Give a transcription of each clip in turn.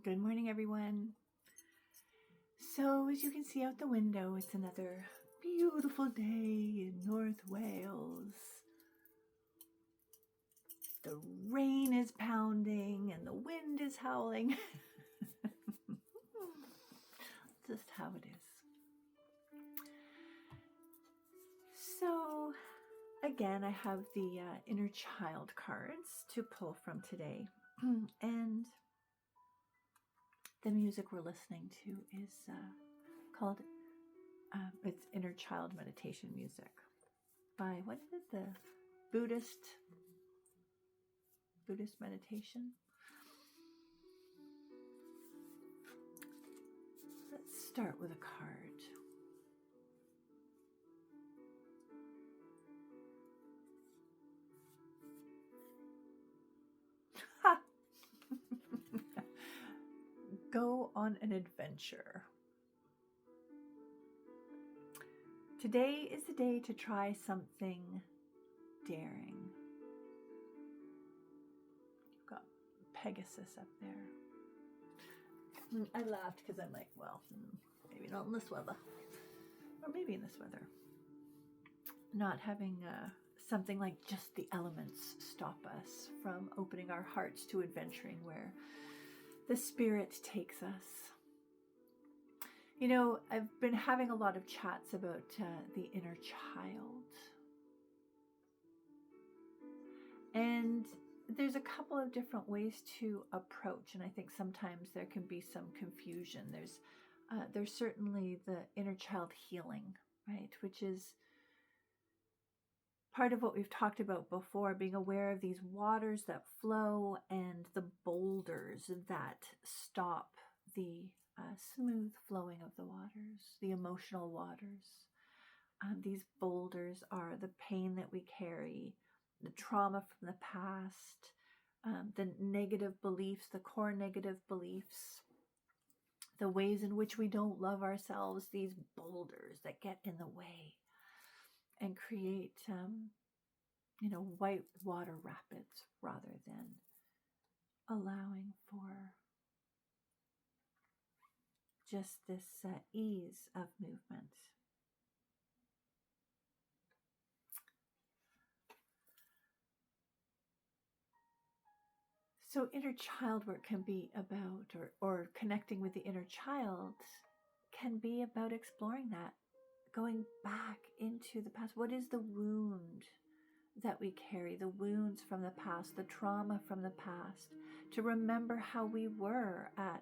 Good morning, everyone. So, as you can see out the window, it's another beautiful day in North Wales. The rain is pounding and the wind is howling. Just how it is. So, again, I have the inner child cards to pull from today. And the music we're listening to is called it's Inner Child Meditation Music by, what is it, the Buddhist meditation. Let's start with a card. Ha! Go on an adventure. Today is the day to try something daring. You've got Pegasus up there. I laughed because I'm like, well, maybe not in this weather. Or maybe in this weather. Not having something like just the elements stop us from opening our hearts to adventuring where the spirit takes us. You know, I've been having a lot of chats about the inner child. And there's a couple of different ways to approach, and I think sometimes there can be some confusion. There's certainly the inner child healing, right, which is part of what we've talked about before, being aware of these waters that flow and the boulders that stop the smooth flowing of the waters, the emotional waters. These boulders are the pain that we carry, the trauma from the past, the negative beliefs, the core negative beliefs, the ways in which we don't love ourselves, these boulders that get in the way and create, white water rapids rather than allowing for just this ease of movement. So inner child work can be about, or connecting with the inner child can be about exploring that, going back into the past. What is the wound that we carry, the wounds from the past, the trauma from the past, to remember how we were at,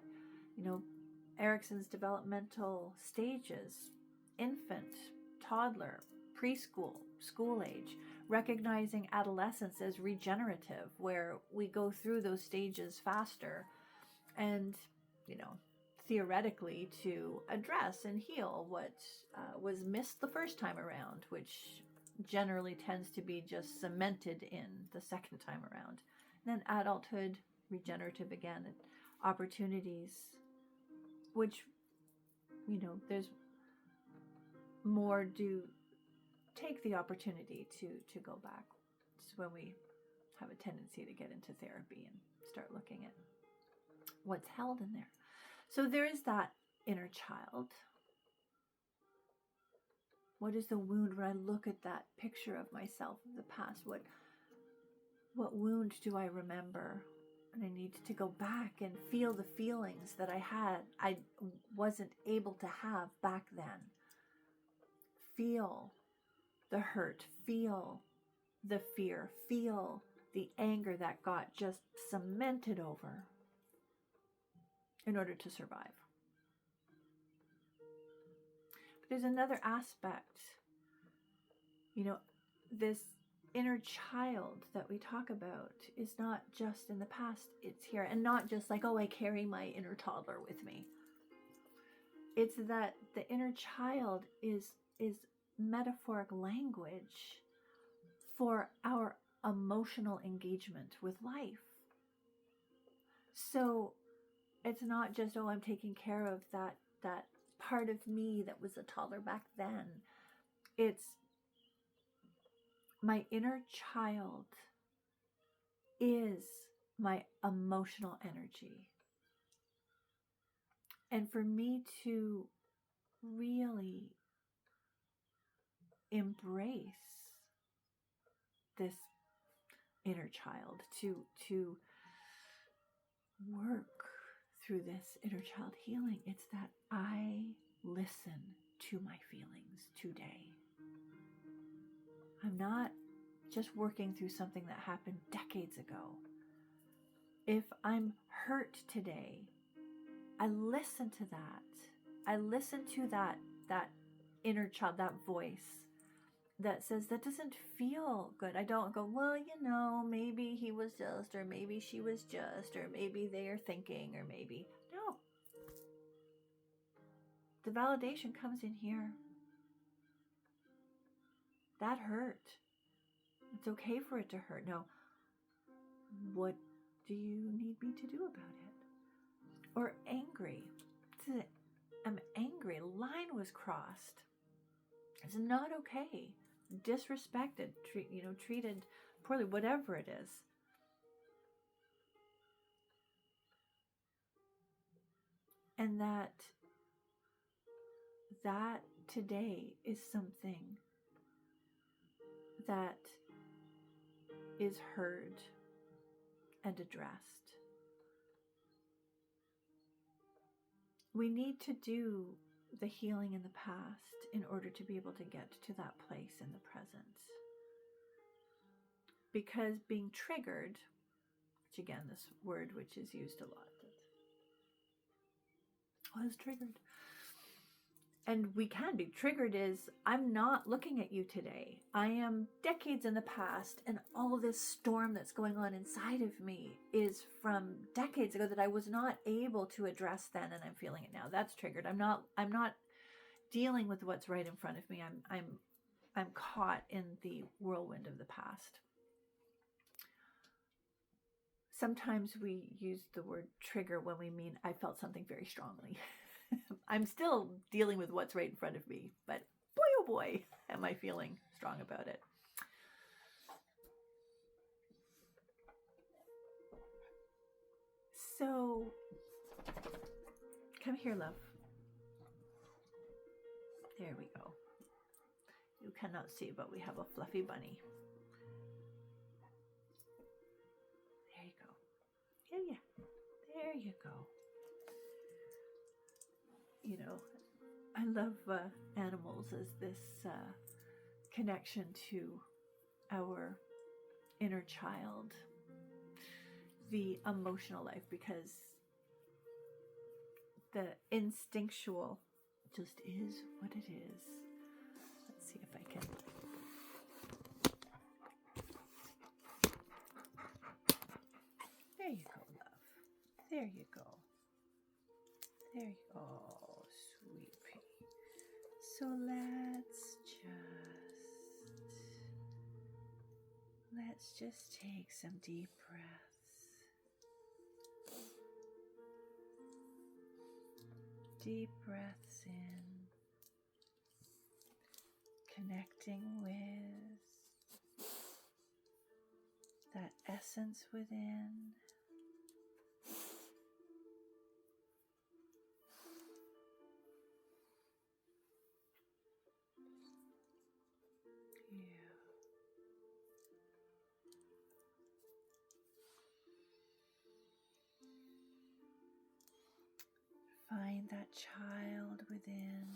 Erikson's developmental stages, infant, toddler, preschool, school age, recognizing adolescence as regenerative, where we go through those stages faster and, theoretically to address and heal what was missed the first time around, which generally tends to be just cemented in the second time around. And then adulthood, regenerative again, opportunities, which, there's more do take the opportunity to go back. It's when we have a tendency to get into therapy and start looking at what's held in there. So there is that inner child. What is the wound when I look at that picture of myself of the past? What wound do I remember? And I need to go back and feel the feelings that I wasn't able to have back then. Feel the hurt, feel the fear, feel the anger that got just cemented over in order to survive. But there's another aspect, this inner child that we talk about is not just in the past, it's here. And not just like, I carry my inner toddler with me. It's that the inner child is metaphoric language for our emotional engagement with life. So it's not just, I'm taking care of that part of me that was a toddler back then. It's my inner child is my emotional energy. And for me to really embrace this inner child, to work through this inner child healing, it's that I listen to my feelings today. I'm not just working through something that happened decades ago. If I'm hurt today, I listen to that. I listen to that inner child, that voice that says that doesn't feel good. I don't go, well, maybe he was just, or maybe she was just, or maybe they are thinking, or maybe. No. The validation comes in here. That hurt. It's okay for it to hurt. No. What do you need me to do about it? Or angry. I'm angry. A line was crossed. It's not okay. Disrespected, treated poorly, whatever it is. And that today is something that is heard and addressed. We need to do the healing in the past in order to be able to get to that place in the present. Because being triggered, which again, this word which is used a lot, was triggered. And we can be triggered is, I'm not looking at you today. I am decades in the past, and all this storm that's going on inside of me is from decades ago that I was not able to address then, and I'm feeling it now. That's triggered. I'm not dealing with what's right in front of me. I'm caught in the whirlwind of the past. Sometimes we use the word trigger when we mean I felt something very strongly. I'm still dealing with what's right in front of me, but boy, oh boy, am I feeling strong about it. So, come here, love. There we go. You cannot see, but we have a fluffy bunny. There you go. Yeah. There you go. I love animals as this connection to our inner child, the emotional life, because the instinctual just is what it is. Let's see if I can. There you go, love. There you go. There you go. Oh, sweet pea. So let's just take some deep breaths. Deep breaths in, connecting with that essence within. Find that child within,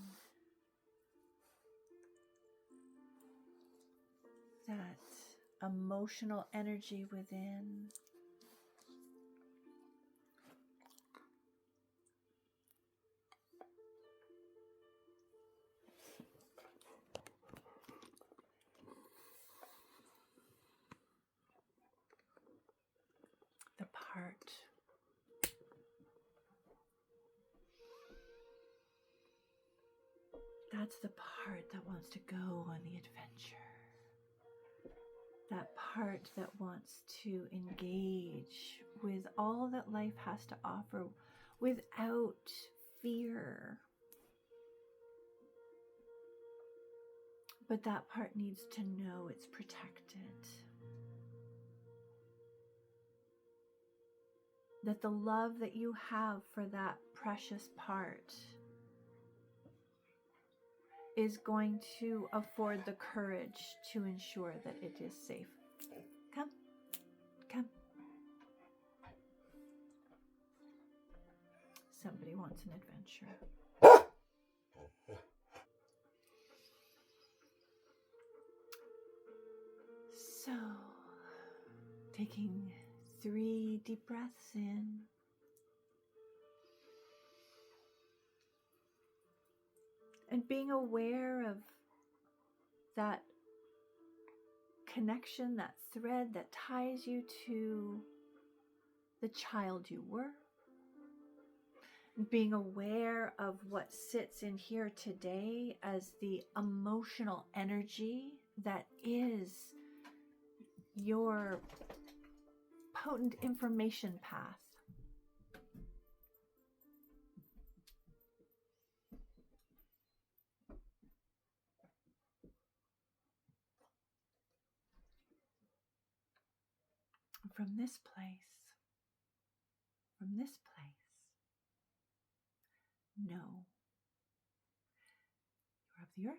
that emotional energy within. The part that's the part that wants to go on the adventure. That part that wants to engage with all that life has to offer without fear. But that part needs to know it's protected. that the love that you have for that precious part is going to afford the courage to ensure that it is safe. Come, come. Somebody wants an adventure. So, taking 3 deep breaths in. And being aware of that connection, that thread that ties you to the child you were. Being aware of what sits in here today as the emotional energy that is your potent information path. From this place, know you're of the earth,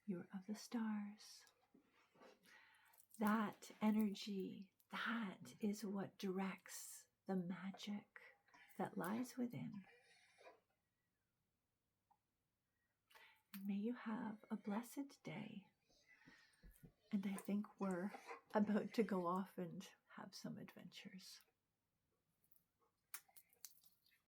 you're of the stars. That energy, that is what directs the magic that lies within. And may you have a blessed day. And I think we're about to go off and have some adventures.